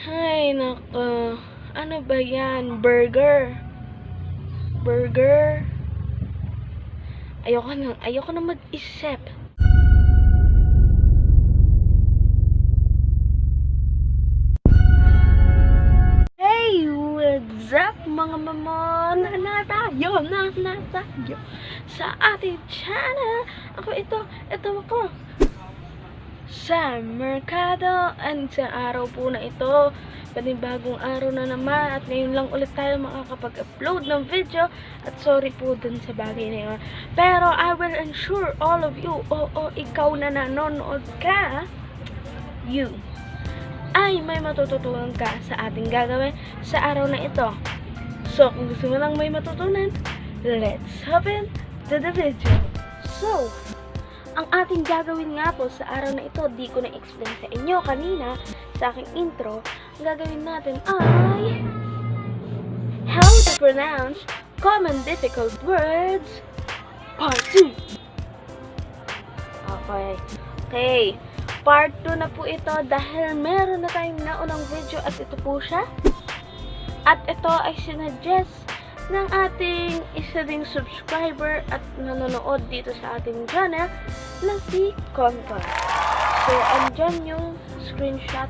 Hay, nako. Ano ba yan? Burger. Burger. Ayoko na mag-isip. Hey, what's up mga mamon? Na tayo sa ating channel. Ito ako. SamMercado, and sa araw po na ito, panibagong araw na naman, at ngayon lang ulit tayo makakapag-upload ng video, at sorry po dun sa bagay na yun, pero I will ensure all of you, ikaw na nanonood ka, you ay may matututunan ka sa ating gagawin sa araw na ito. So kung gusto mo lang may matutunan, let's hop into the video. So ang ating gagawin nga po sa araw na ito, di ko na-explain sa inyo kanina sa aking intro. Ang gagawin natin ay how to pronounce common difficult words part 2. Okay. Part 2 na po ito dahil meron na tayong naunang video at ito po siya. At ito ay sinuggest ng ating isa ding subscriber at nanonood dito sa ating channel na si Konton. So, andyan yung screenshot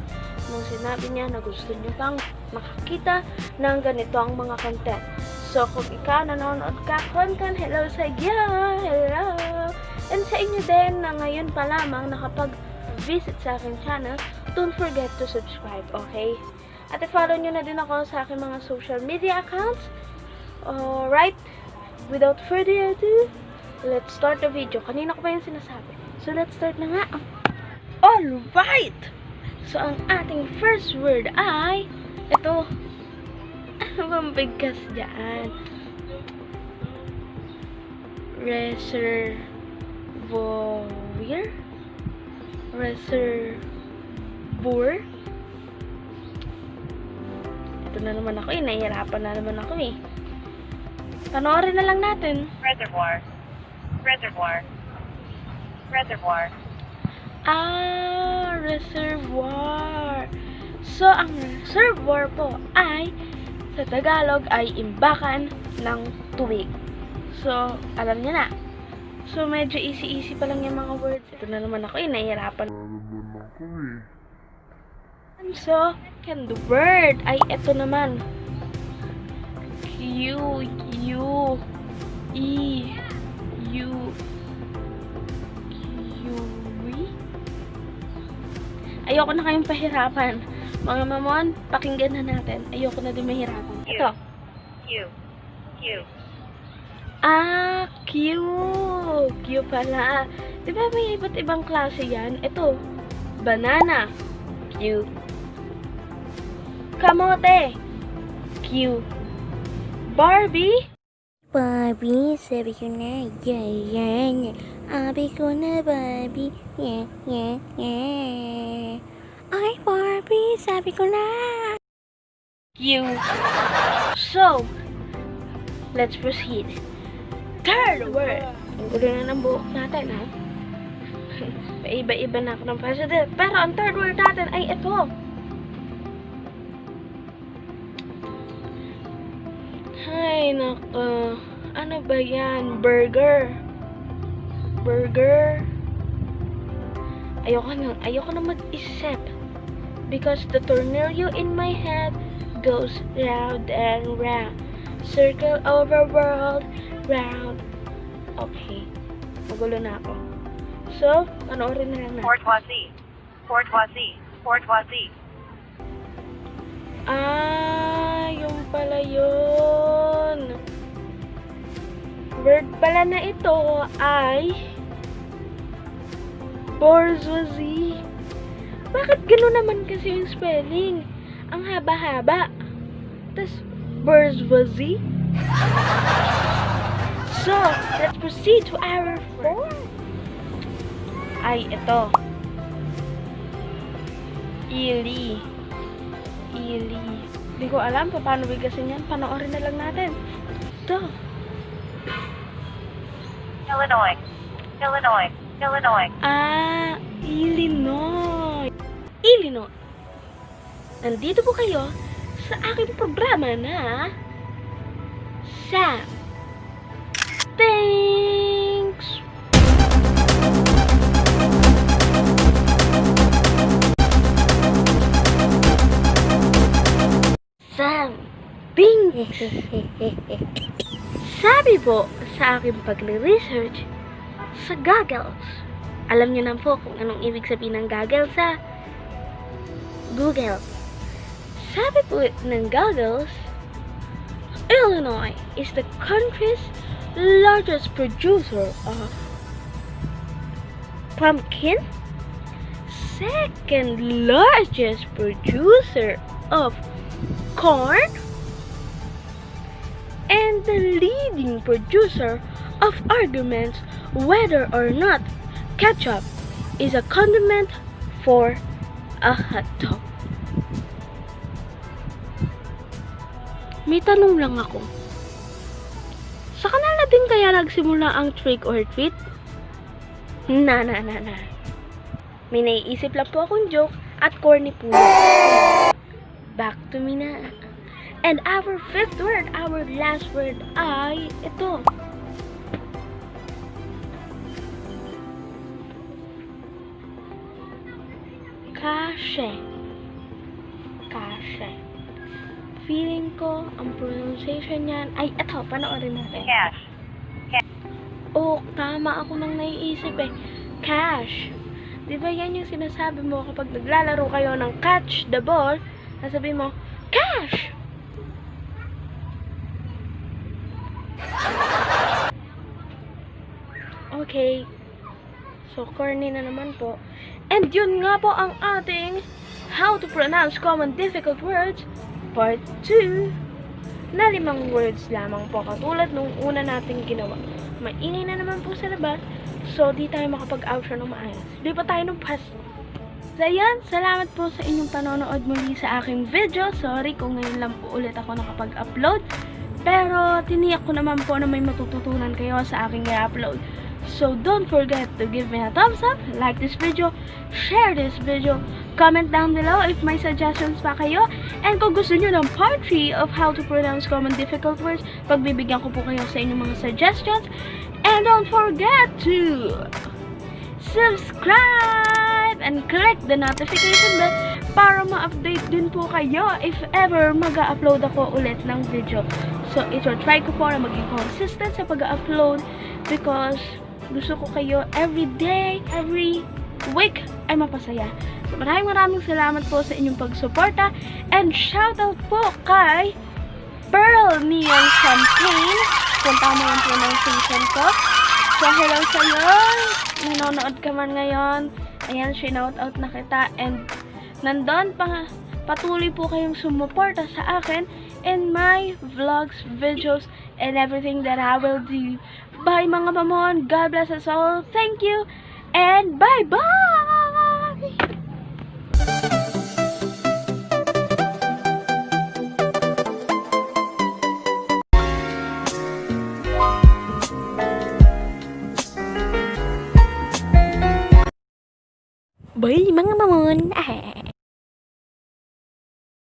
nung sinabi niya na gusto niyo pang makakita ng ganito ang mga content. So, kung ikaw nanonood ka, Konton, hello sa iyo! Hello! And sa inyo din na ngayon pa lamang nakapag-visit sa aking channel, don't forget to subscribe, okay? At i-follow nyo na din ako sa aking mga social media accounts. Alright, without further ado, let's start the video. Kanina ko pa yung sinasabi. So, let's start na nga. Alright! So, ang ating first word ay ito. Ano bang bigkas dyan? Reservoir? Ito na naman ako eh. Nahihirapan na naman ako eh. Panoorin na lang natin. Reservoir. Reservoir. So, ang reservoir po ay sa Tagalog ay imbakan ng tubig. So, alam niyo na. So, medyo easy pa lang yung mga words. Ito na naman ako eh. Nahihirapan. So, and the word ay ito naman. Ayoko na kayong pahirapan. Mga mamon, pakinggan na natin. Ayoko na din mahirapan. Ito. Q. Q. Q pala. Diba may iba't ibang klase yan? Ito. Banana. Q. Kamote. Q. Barbie, sabi ko na, yeah. Abi ko na, Barbie, yeah. Ay, Barbie, sabi ko na. You. So, let's proceed. Third word. Ang gulo na ng buhok natin, ha? Paiba-iba na ako ng positive. Pero ang third word natin ay ito. Hay, nako. Ano ba yan? Burger. Ayoko na mag-isip. Because the tornado in my head goes round and round. Circle over world, round. Okay. Magulo na ako. So, panoorin na lang natin. Courtoisie. Yung pala yun. Word pala na ito ay bourgeoisie. Bakit gano'n naman kasi yung spelling? Ang haba-haba. Tas bourgeoisie. So, let's proceed to our fourth. Ay, ito. Ili. Hindi ko alam paano bigasin yan. Panoorin na lang natin. Ito. Illinois. Illinois. nandito po kayo sa aking programa na Sam Thanks! Sam Thanks! Sabi po sa aking pagre-research sa goggles. Alam niyo na po kung anong ibig sabihin ng goggles sa Google. Sabi po ng goggles, Illinois is the country's largest producer of pumpkin, second largest producer of corn, and the leading producer of arguments whether or not ketchup is a condiment for a hot dog. May tanong lang ako. Sa kanila din kaya nagsimula ang trick or treat? Na. May naiisip lang po akong joke at corny po. Back to me na. And our fifth word, our last word ay ito. Kashe. Feeling ko, ang pronunciation niyan ay ito, panoorin natin. Cash. Oh, tama ako nang naiisip eh. Cash. Di ba yan yung sinasabi mo kapag naglalaro kayo ng catch the ball, sasabihin mo, cash! Okay. So, corny na naman po. And yun nga po ang ating How to Pronounce Common Difficult Words Part 2 na 5 words lamang po katulad nung una nating ginawa. Maingay na naman po sa labas, so di tayo makapag-outro ng maayos. Di pa tayo ng pass. So yan, salamat po sa inyong panonood muli sa aking video. Sorry kung ngayon lang po ulit ako nakapag-upload. Pero tiniyak ko naman po na may matututunan kayo sa aking i-upload. So don't forget to give me a thumbs up, like this video, share this video, comment down below if may suggestions pa kayo. And kung gusto nyo ng part 3 of how to pronounce common difficult words, pagbibigyan ko po kayo sa inyong mga suggestions. And don't forget to subscribe and click the notification bell para ma-update din po kayo if ever mag-upload ako ulit ng video. So ito, try ko po na maging consistent sa pag-upload because gusto ko kayo every day, every week ay mapasaya. So, maraming salamat po sa inyong pagsuporta and shoutout po kay Pearl Neon Champagne. Punta mo lang po ng season ko. So, hello sa'yo. Nanonood ka man ngayon. Ayan, shoutout na kita. And nandun pa, patuloy po kayong sumuporta sa akin in my vlogs, videos, and everything that I will do. Bye mga Mamon. God bless us all. Thank you. And bye-bye! Bye mga Mamon.